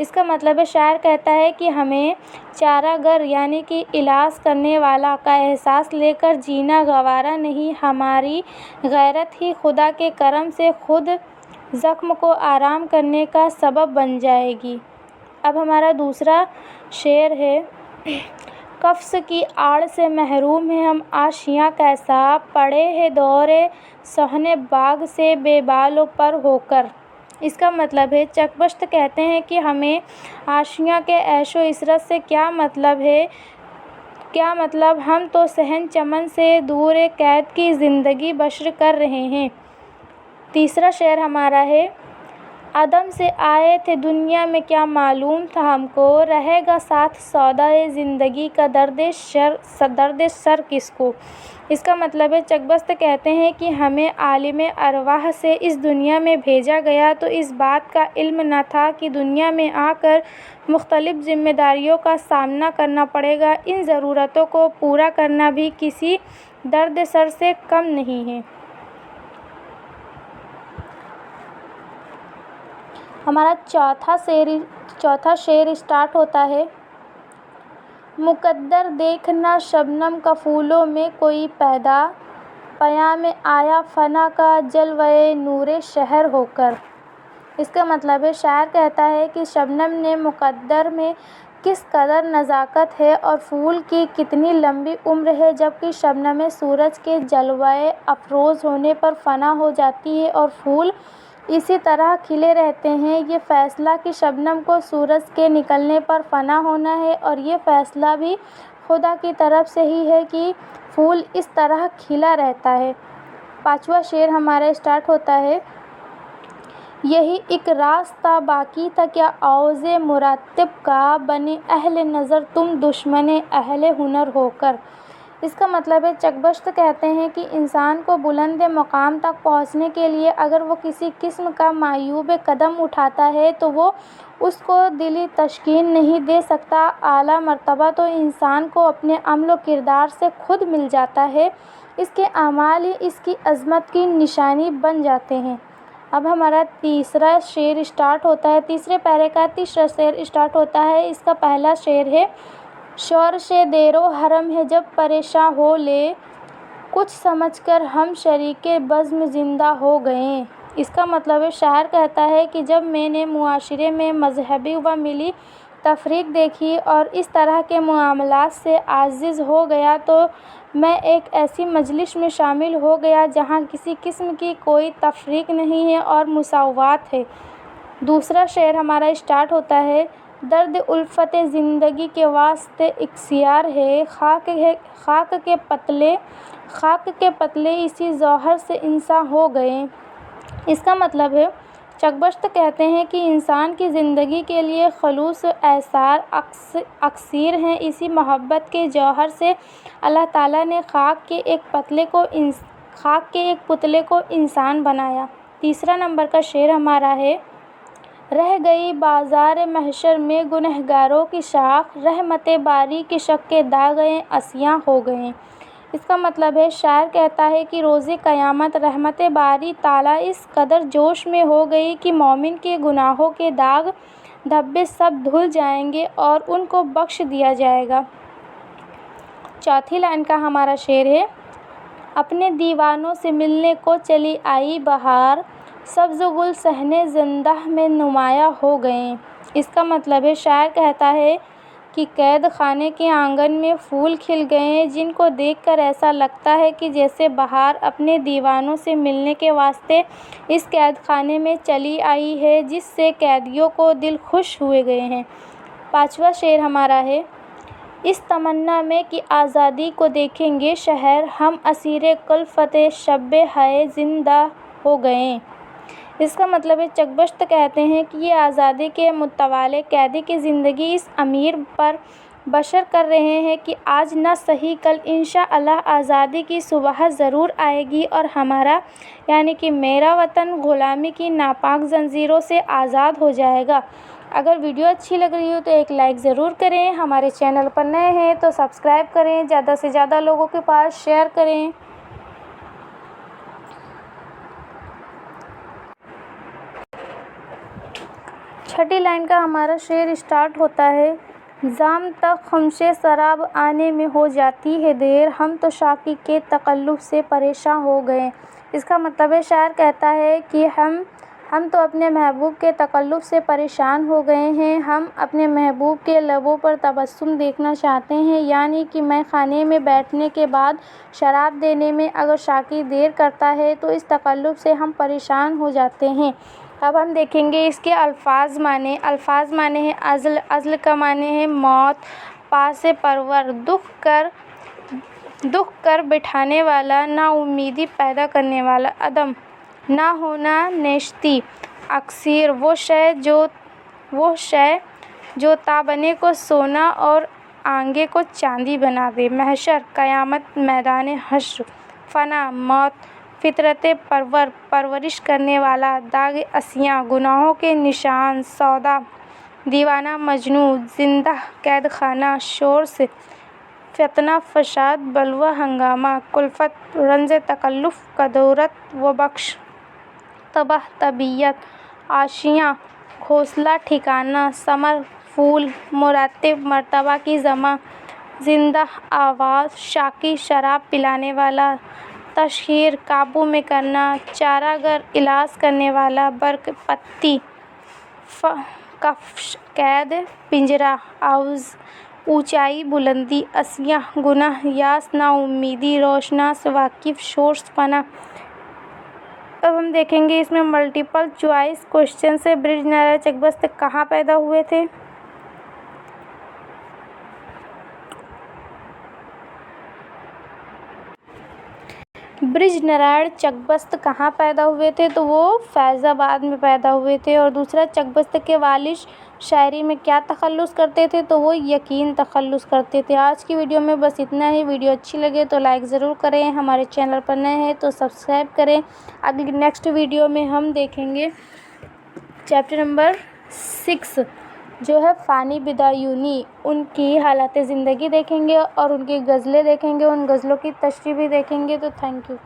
اس کا مطلب ہے شاعر کہتا ہے کہ ہمیں چارہ گر یعنی کہ علاج کرنے والا کا احساس لے کر جینا گوارا نہیں، ہماری غیرت ہی خدا کے کرم سے خود زخم کو آرام کرنے کا سبب بن جائے گی۔ اب ہمارا دوسرا شعر ہے، قفس کی آڑ سے محروم ہیں ہم آشیاں کیسا، پڑے ہیں دور صحن باغ سے بے بال و پر ہو کر۔ اس کا مطلب ہے چکبشت کہتے ہیں کہ ہمیں آشیاں کے عیش و عشرت سے کیا مطلب، ہم تو صحن چمن سے دور قید کی زندگی بسر کر رہے ہیں۔ تیسرا شعر ہمارا ہے، عدم سے آئے تھے دنیا میں کیا معلوم تھا ہم کو، رہے گا ساتھ سودائے زندگی کا درد سر کس کو۔ اس کا مطلب ہے چکبشت کہتے ہیں کہ ہمیں عالم ارواح سے اس دنیا میں بھیجا گیا تو اس بات کا علم نہ تھا کہ دنیا میں آ کر مختلف ذمہ داریوں کا سامنا کرنا پڑے گا، ان ضرورتوں کو پورا کرنا بھی کسی درد سر سے کم نہیں ہے۔ ہمارا چوتھا شعر اسٹارٹ ہوتا ہے، مقدر دیکھنا شبنم کا پھولوں میں کوئی پیدا، پیام آیا فنا کا جلوۂ نور شہر ہو کر۔ اس کا مطلب ہے شاعر کہتا ہے کہ شبنم نے مقدر میں کس قدر نزاکت ہے اور پھول کی کتنی لمبی عمر ہے، جبکہ شبنمیں سورج کے جلوہ افروز ہونے پر فنا ہو جاتی ہیں اور پھول اسی طرح کھلے رہتے ہیں۔ یہ فیصلہ کہ شبنم کو سورج کے نکلنے پر فنا ہونا ہے اور یہ فیصلہ بھی خدا کی طرف سے ہی ہے کہ پھول اس طرح کھلا رہتا ہے۔ پانچواں شعر ہمارا اسٹارٹ ہوتا ہے، یہی ایک راستہ باقی تھا کیا عوض مرتب کا، بنے اہل نظر تم دشمن اہل ہنر ہو کر۔ اس کا مطلب ہے چکبشت کہتے ہیں کہ انسان کو بلند مقام تک پہنچنے کے لیے اگر وہ کسی قسم کا معیوب قدم اٹھاتا ہے تو وہ اس کو دلی تسکین نہیں دے سکتا۔ اعلیٰ مرتبہ تو انسان کو اپنے عمل و کردار سے خود مل جاتا ہے، اس کے اعمال ہی اس کی عظمت کی نشانی بن جاتے ہیں۔ اب ہمارا تیسرا شعر اسٹارٹ ہوتا ہے، تیسرے پیرے کا تیسرا شعر اسٹارٹ ہوتا ہے۔ اس کا پہلا شعر ہے، شورش دیر و حرم ہے جب پریشاں ہو لے، کچھ سمجھ کر ہم شریک بزم زندہ ہو گئے۔ اس کا مطلب ہے شاعر کہتا ہے کہ جب میں نے معاشرے میں مذہبی و ملی تفریق دیکھی اور اس طرح کے معاملات سے عاجز ہو گیا تو میں ایک ایسی مجلس میں شامل ہو گیا جہاں کسی قسم کی کوئی تفریق نہیں ہے اور مساوات ہے۔ دوسرا شعر ہمارا اسٹارٹ ہوتا ہے، درد الفت زندگی کے واسطے اکسیار ہے، خاک کے پتلے اسی جوہر سے انساں ہو گئے۔ اس کا مطلب ہے چکبشت کہتے ہیں کہ انسان کی زندگی کے لیے خلوص و ایثار اکسیر ہیں، اسی محبت کے جوہر سے اللہ تعالیٰ نے خاک کے ایک پتلے کو انسان بنایا۔ تیسرا نمبر کا شعر ہمارا ہے، رہ گئی بازار محشر میں گنہگاروں کی شاخ، رحمت باری کے شق داغیں عصیاں ہو گئیں۔ اس کا مطلب ہے شاعر کہتا ہے کہ روز قیامت رحمت باری تعالیٰ اس قدر جوش میں ہو گئی کہ مومن کے گناہوں کے داغ دھبے سب دھل جائیں گے اور ان کو بخش دیا جائے گا۔ چوتھی لائن کا ہمارا شعر ہے، اپنے دیوانوں سے ملنے کو چلی آئی بہار، سبز گل صحن زندہ میں نمایاں ہو گئے۔ اس کا مطلب ہے شاعر کہتا ہے کہ قید خانے کے آنگن میں پھول کھل گئے جن کو دیکھ کر ایسا لگتا ہے کہ جیسے بہار اپنے دیوانوں سے ملنے کے واسطے اس قید خانے میں چلی آئی ہے، جس سے قیدیوں کو دل خوش ہوئے گئے ہیں۔ پانچواں شعر ہمارا ہے، اس تمنا میں کہ آزادی کو دیکھیں گے شہر، ہم اسیر کلفت شب ہائے زندہ ہو گئے۔ اس کا مطلب ہے چکبشت کہتے ہیں کہ یہ آزادی کے متوالے قیدی کی زندگی اس امیر پر بسر کر رہے ہیں کہ آج نہ سہی کل انشاءاللہ آزادی کی صبح ضرور آئے گی اور ہمارا یعنی کہ میرا وطن غلامی کی ناپاک زنجیروں سے آزاد ہو جائے گا۔ اگر ویڈیو اچھی لگ رہی ہو تو ایک لائک ضرور کریں، ہمارے چینل پر نئے ہیں تو سبسکرائب کریں، زیادہ سے زیادہ لوگوں کے پاس شیئر کریں۔ چھٹی لائن کا ہمارا شعر اسٹارٹ ہوتا ہے: جام تک خمشِ شراب آنے میں ہو جاتی ہے دیر، ہم تو شاکی کے تکلف سے پریشاں ہو گئے۔ اس کا مطلب ہے، شاعر کہتا ہے کہ ہم تو اپنے محبوب کے تکلف سے پریشان ہو گئے ہیں، ہم اپنے محبوب کے لبوں پر تبسم دیکھنا چاہتے ہیں، یعنی کہ مے خانے میں بیٹھنے کے بعد شراب دینے میں اگر شاکی دیر کرتا ہے تو اس تکلف سے ہم پریشان ہو جاتے ہیں۔ اب ہم دیکھیں گے اس کے الفاظ معنی۔ الفاظ معنی ہے عزل، عزل کا معنی ہے موت، پاس پرور، دکھ کر بٹھانے والا، نا امیدی پیدا کرنے والا، عدم، نہ ہونا، نیستی، اکثیر، وہ شے جو تابانے کو سونا اور آنگے کو چاندی بنا دے، محشر، قیامت، میدان حشر، فنا، موت، فطرت پرور، پرورش کرنے والا، داغ اشیاء، گناہوں کے نشان، سودا، دیوانہ، مجنوں، زندہ، قید خانہ، شورش، فتنہ، فساد، بلوہ، ہنگامہ، کلفت، رنج تکلف، کدورت و بخش، تباہ، طبیعت، آشیاں، گھونسلہ، ٹھکانہ، ثمر، پھول، مراتب، مرتبہ کی جمع، زندہ، آواز، شاکی، شراب پلانے والا، تسخیر، قابو میں کرنا، چارہ گر، علاج کرنے والا، برق، پتی، کفش، قید، پنجرہ، عوض، اونچائی، بلندی، اشیاء، گناہ، یاس، نا امیدی، روشناس، واقف، سورس، فنا۔ اب ہم دیکھیں گے اس میں ملٹیپل چوائس کوشچن سے برج نارائن چک بست کہاں پیدا ہوئے تھے؟ برج نارائن چک بست کہاں پیدا ہوئے تھے؟ تو وہ فیض آباد میں پیدا ہوئے تھے۔ اور دوسرا، چک بست کے والد شاعری میں کیا تخلص کرتے تھے؟ تو وہ یقین تخلص کرتے تھے۔ آج کی ویڈیو میں بس اتنا ہی۔ ویڈیو اچھی لگے تو لائک ضرور کریں، ہمارے چینل پر نئے ہیں تو سبسکرائب کریں۔ اگلی نیکسٹ ویڈیو میں ہم دیکھیں گے چیپٹر نمبر 6 جو ہے فانی بدایونی، ان کی حالات زندگی دیکھیں گے اور ان کی غزلیں دیکھیں گے، ان غزلوں کی تشریح بھی دیکھیں گے۔ تو تھینک یو۔